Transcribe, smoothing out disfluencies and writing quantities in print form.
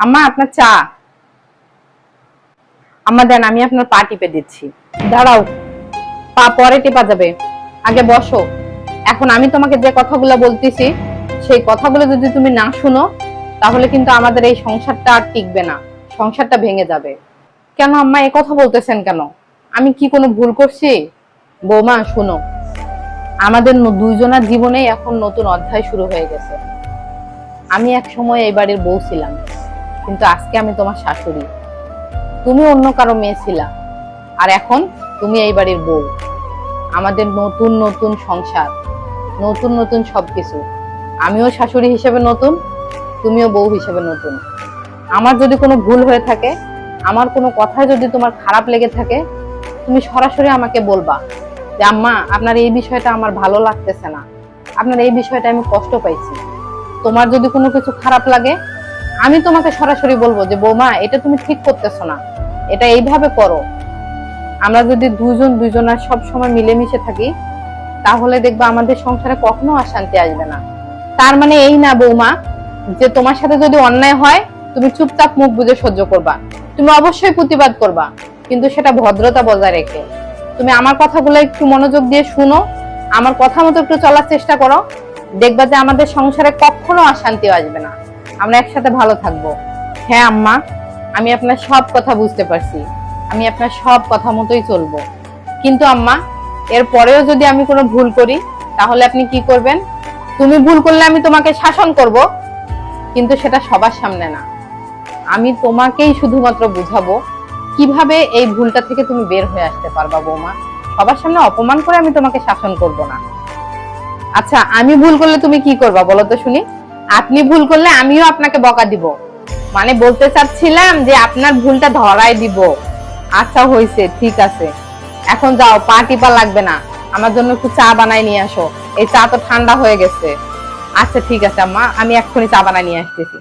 আম্মা আপনার চা। আম্মা দেন, আমি আপনার পা টিপে দিচ্ছি। দাঁড়াও, পা পরে টিপা যাবে, আগে বসো। এখন আমি তোমাকে যে কথাগুলো বলতেছি সেই কথাগুলো যদি তুমি না শুনো তাহলে কিন্তু আমাদের এই সংসারটা আর টিকবে না, সংসারটা ভেঙে যাবে। কেন আম্মা এই কথা বলতেছেন কেন? আমি কি কোনো ভুল করছি? বৌমা শুনো, আমাদের দুইজনের জীবনেই এখন নতুন অধ্যায় শুরু হয়ে গেছে। আমি এক সময় এই বাড়ির বউ ছিলাম, কিন্তু আজকে আমি তোমার শাশুড়ি। তুমি অন্য কারো মেয়ে ছিলা, আর এখন তুমি এই বাড়ির বউ। আমাদের নতুন নতুন সংসার, নতুন নতুন সবকিছু। আমিও শাশুড়ি হিসেবে নতুন, তুমিও বউ হিসেবে নতুন। আমার যদি কোনো ভুল হয়ে থাকে, আমার কোনো কথায় যদি তোমার খারাপ লেগে থাকে, তুমি সরাসরি আমাকে বলবা যে আম্মা আপনার এই বিষয়টা আমার ভালো লাগতেছে না, আপনার এই বিষয়টা আমি কষ্ট পাইছি। তোমার যদি কোনো কিছু খারাপ লাগে, আমি তোমাকে সরাসরি বলবো যে বৌমা এটা তুমি ঠিক করতেছো না, এটা এইভাবে করো। আমরা যদি দুজন দুজনের সব সময় মিলেমিশে থাকি তাহলে দেখবা আমাদের সংসারে কখনো অশান্তি আসবে না। তার মানে এই না বৌমা যে তোমার সাথে যদি অন্যায় হয় তুমি চুপচাপ মুখ বুজে সহ্য করবা। তুমি অবশ্যই প্রতিবাদ করবা, কিন্তু সেটা ভদ্রতা বজায় রেখে। তুমি আমার কথাগুলো একটু মনোযোগ দিয়ে শুনো, আমার কথা মতো একটু চলার চেষ্টা করো, দেখবা যে আমাদের সংসারে কখনো অশান্তি আসবে না, আমরা একসাথে ভালো থাকবো। হ্যাঁ আম্মা, আমি আপনার সব কথা বুঝতে পারছি, আমি আপনার সব কথা মতোই চলবো। কিন্তু আম্মা এর পরেও যদি আমি কোনো ভুল করি তাহলে আপনি কি করবেন? তুমি ভুল করলে আমি তোমাকে শাসন করব, কিন্তু সেটা সবার সামনে না। আমি তোমাকেই শুধুমাত্র বুঝাবো কিভাবে এই ভুলটা থেকে তুমি বের হয়ে আসতে পারবা বৌমা। সবার সামনে অপমান করে আমি তোমাকে শাসন করব না। আচ্ছা আমি ভুল করলে তুমি কি করবা বলো তো শুনি? আপনি ভুল করলে আমিও আপনাকে বকা দিব, মানে বলতে চাচ্ছিলাম যে আপনার ভুলটা ধরাই দিব। আচ্ছা হইছে, ঠিক আছে, এখন যাও, পা টিপা লাগবে না, আমার জন্য একটু চা বানাই নিয়ে আসো, এই চা তো ঠান্ডা হয়ে গেছে। আচ্ছা ঠিক আছে আম্মা, আমি এক্ষুনি চা বানাই নিয়ে আসতেছি।